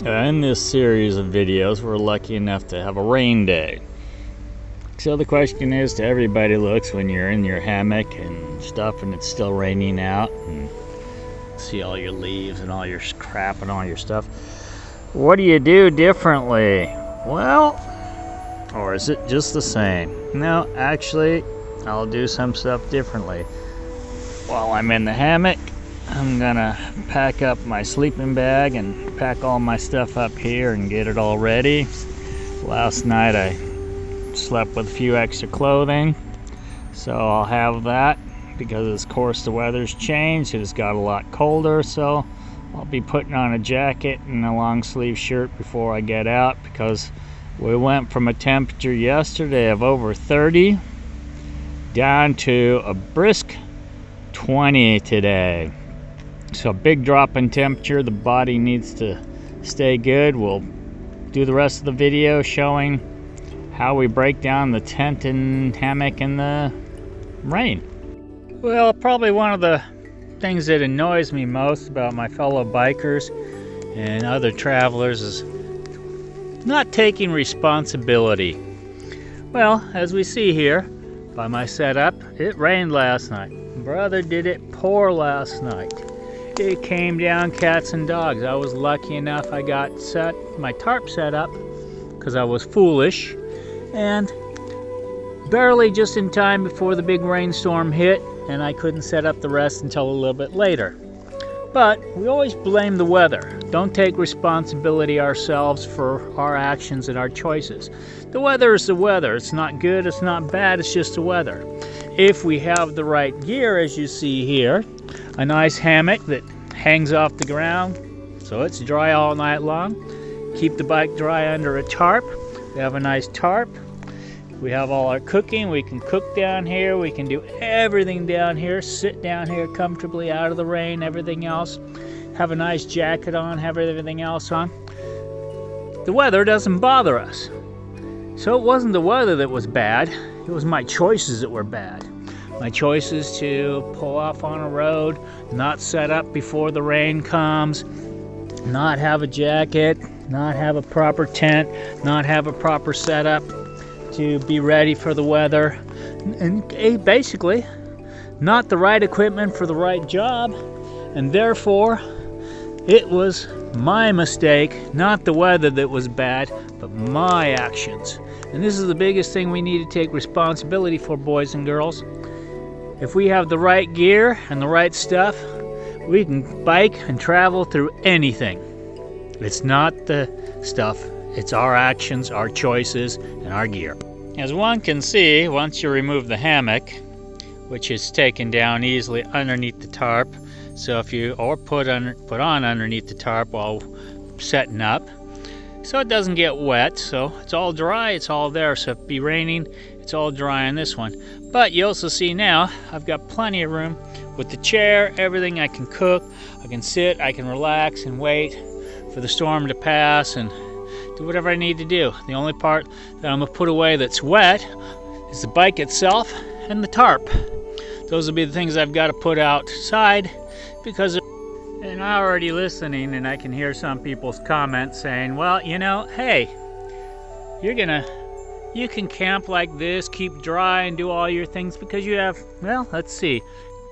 In this series of videos, we're lucky enough to have a rain day. So the question is to everybody looks when you're in your hammock and stuff and it's still raining out and see all your leaves and all your crap and all your stuff. What do you do differently? Well, or is it just the same? No, actually, I'll do some stuff differently. While I'm in the hammock, I'm gonna pack up my sleeping bag and pack all my stuff up here and get it all ready. Last night I slept with a few extra clothing, so I'll have that because of course the weather's changed. It has got a lot colder, so I'll be putting on a jacket and a long sleeve shirt before I get out, because we went from a temperature yesterday of over 30 down to a brisk 20 today. So big drop in temperature. The body needs to stay good. We'll do the rest of the video showing how we break down the tent and hammock in the rain. Well, probably one of the things that annoys me most about my fellow bikers and other travelers is not taking responsibility. Well, as we see here by my setup, it rained last night. Brother, did it pour last night. It came down cats and dogs. I was lucky enough I got my tarp set up because I was foolish, and barely just in time before the big rainstorm hit, and I couldn't set up the rest until a little bit later. But we always blame the weather. Don't take responsibility ourselves for our actions and our choices. The weather is the weather. It's not good, it's not bad, it's just the weather. If we have the right gear, as you see here, a nice hammock that hangs off the ground so it's dry all night long. Keep the bike dry under a tarp. We have a nice tarp. We have all our cooking. We can cook down here. We can do everything down here. Sit down here comfortably out of the rain, everything else. Have a nice jacket on, have everything else on. The weather doesn't bother us. So it wasn't the weather that was bad. It was my choices that were bad. My choices to pull off on a road, not set up before the rain comes, not have a jacket, not have a proper tent, not have a proper setup to be ready for the weather, and basically not the right equipment for the right job, and therefore it was my mistake, not the weather that was bad, but my actions. And this is the biggest thing we need to take responsibility for, boys and girls. If we have the right gear and the right stuff, we can bike and travel through anything. It's not the stuff, it's our actions, our choices, and our gear. As one can see, once you remove the hammock, which is taken down easily underneath the tarp, so if you put on underneath the tarp while setting up, so it doesn't get wet, so it's all dry, it's all there. So if it be raining, it's all dry on this one. But you also see now I've got plenty of room with the chair, everything. I can cook, I can sit, I can relax and wait for the storm to pass and do whatever I need to do. The only part that I'm gonna put away that's wet is the bike itself and the tarp. Those will be the things I've got to put outside, because and I'm already listening and I can hear some people's comments saying, well, you know, hey, you can camp like this, keep dry and do all your things because you have, well, let's see,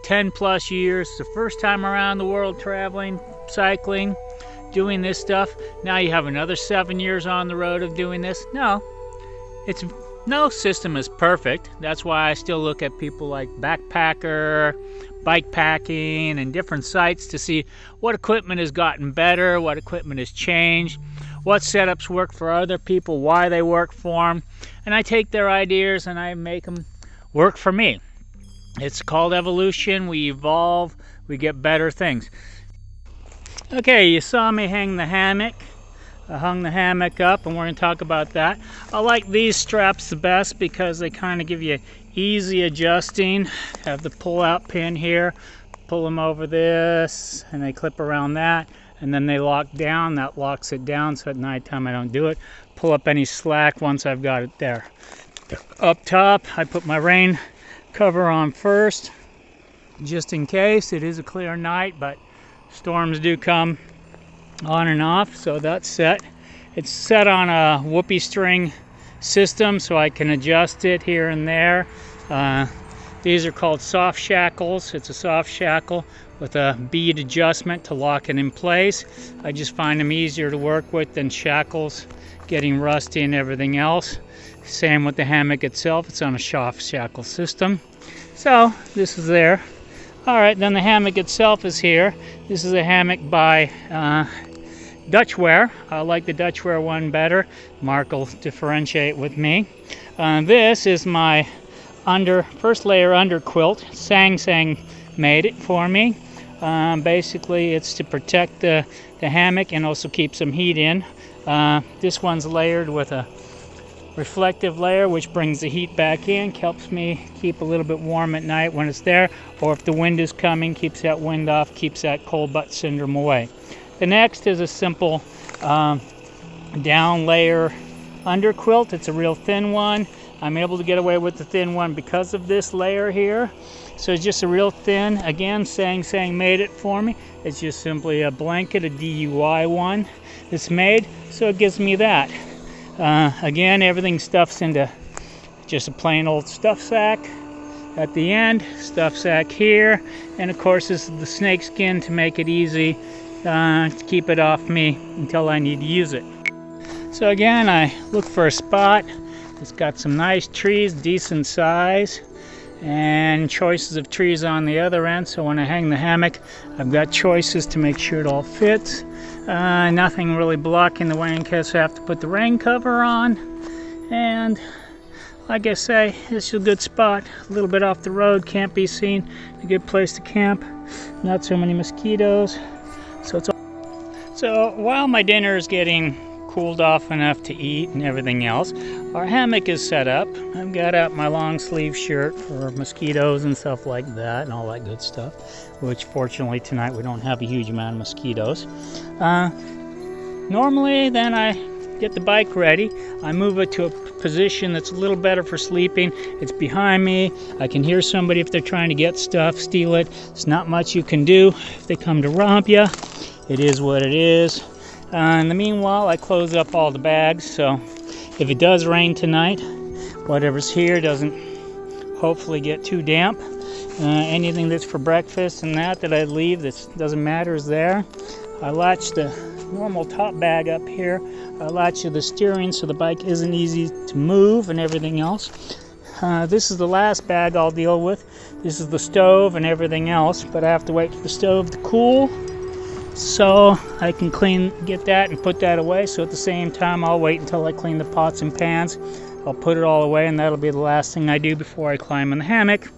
10 plus years, the first time around the world traveling, cycling, doing this stuff. Now you have another 7 years on the road of doing this. No system is perfect. That's why I still look at people like Backpacker, Bikepacking, and different sites to see what equipment has gotten better, what equipment has changed, what setups work for other people, why they work for them, and I take their ideas and I make them work for me. It's called evolution. We evolve, we get better things. Okay, you saw me hang the hammock. I hung the hammock up, and we're going to talk about that. I like these straps the best because they kind of give you easy adjusting. Have the pull-out pin here, pull them over this, and they clip around that, and then they lock down. That locks it down, so at nighttime I don't do it. Pull up any slack once I've got it there. Up top, I put my rain cover on first, just in case. It is a clear night, but storms do come on and off, so that's set. It's set on a whoopee string system, so I can adjust it here and there. These are called soft shackles. It's a soft shackle with a bead adjustment to lock it in place. I just find them easier to work with than shackles getting rusty and everything else. Same with the hammock itself. It's on a soft shackle system. So this is there. Alright, then the hammock itself is here. This is a hammock by DutchWare. I like the DutchWare one better. Mark will differentiate with me. This is my first layer under quilt. Sang made it for me. Basically, it's to protect the hammock and also keep some heat in. This one's layered with a reflective layer, which brings the heat back in, helps me keep a little bit warm at night when it's there, or if the wind is coming, keeps that wind off, keeps that cold butt syndrome away. The next is a simple down layer under quilt. It's a real thin one. I'm able to get away with the thin one because of this layer here. So it's just a real thin, again, Sang made it for me. It's just simply a blanket, a DUI one that's made, so it gives me that. Again, everything stuffs into just a plain old stuff sack at the end, stuff sack here, and of course this is the snake skin to make it easy to keep it off me until I need to use it. So again, I look for a spot. It's got some nice trees, decent size, and choices of trees on the other end. So when I hang the hammock, I've got choices to make sure it all fits. Nothing really blocking the way in case I have to put the rain cover on. And like I say, this is a good spot. A little bit off the road, can't be seen. A good place to camp. Not so many mosquitoes. So while my dinner is getting cooled off enough to eat and everything else, our hammock is set up. I've got out my long sleeve shirt for mosquitoes and stuff like that and all that good stuff, which fortunately tonight we don't have a huge amount of mosquitoes. Normally then I get the bike ready. I move it to a position that's a little better for sleeping. It's behind me. I can hear somebody if they're trying to get stuff, steal it. There's not much you can do if they come to rob you. It is what it is. In the meanwhile, I close up all the bags, so if it does rain tonight, whatever's here doesn't hopefully get too damp. Anything that's for breakfast and that I leave that doesn't matter is there. I latch the normal top bag up here. I latch the steering so the bike isn't easy to move and everything else. This is the last bag I'll deal with. This is the stove and everything else, but I have to wait for the stove to cool so I can get that and put that away. So at the same time, I'll wait until I clean the pots and pans. I'll put it all away, and that'll be the last thing I do before I climb in the hammock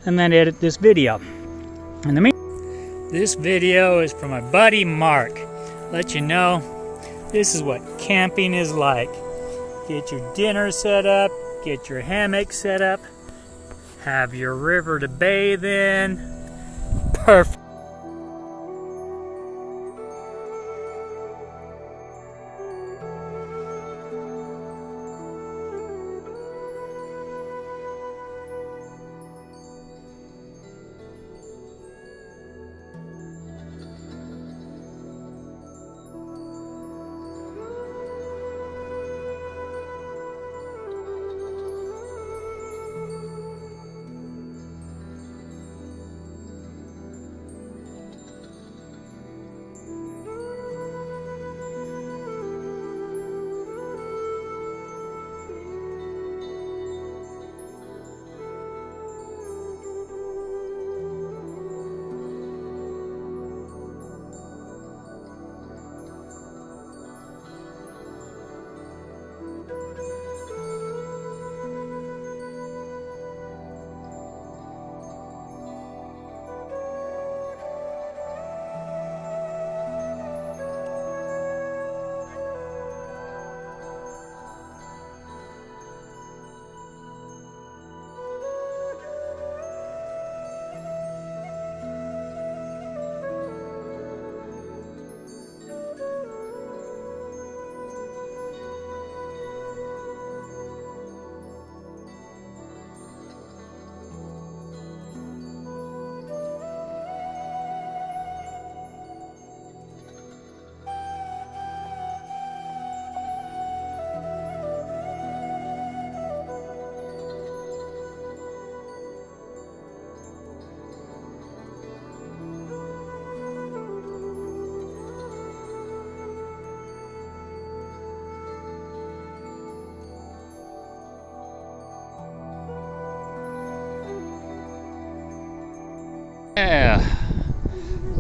and then edit this video. This video is from my buddy Mark. Let you know this is what camping is like. Get your dinner set up, get your hammock set up, have your river to bathe in. Perfect.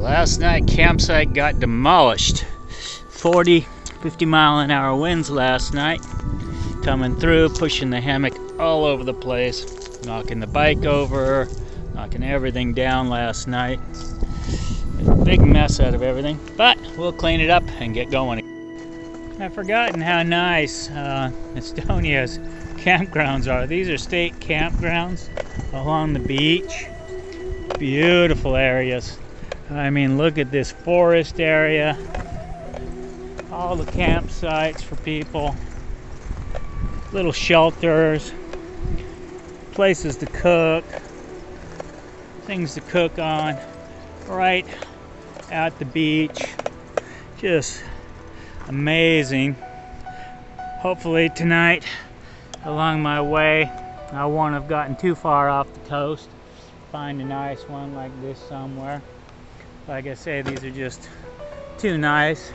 Last night campsite got demolished. 40, 50 mile an hour winds last night. Coming through, pushing the hammock all over the place. Knocking the bike over, knocking everything down last night. A big mess out of everything, but we'll clean it up and get going. I've forgotten how nice Estonia's campgrounds are. These are state campgrounds along the beach. Beautiful areas. I mean, look at this forest area. All the campsites for people. Little shelters. Places to cook. Things to cook on. Right at the beach. Just amazing. Hopefully tonight, along my way, I won't have gotten too far off the coast. Find a nice one like this somewhere. Like I say, these are just too nice.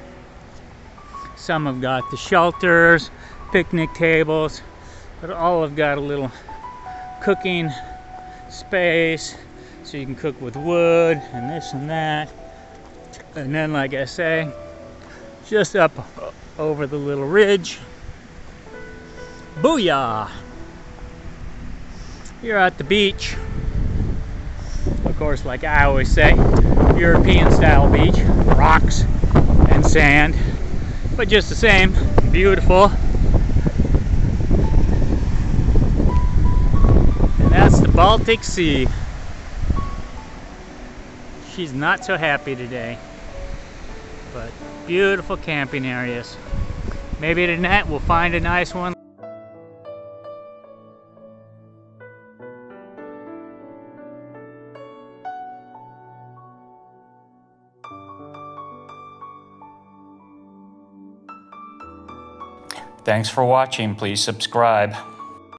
Some have got the shelters, picnic tables, but all have got a little cooking space, so you can cook with wood and this and that. And then, like I say, just up over the little ridge. Booyah! You're at the beach. Of course, like I always say, European style beach, rocks and sand, but just the same, beautiful. And that's the Baltic Sea. She's not so happy today, but beautiful camping areas. Maybe tonight we'll find a nice one. Thanks for watching. Please subscribe.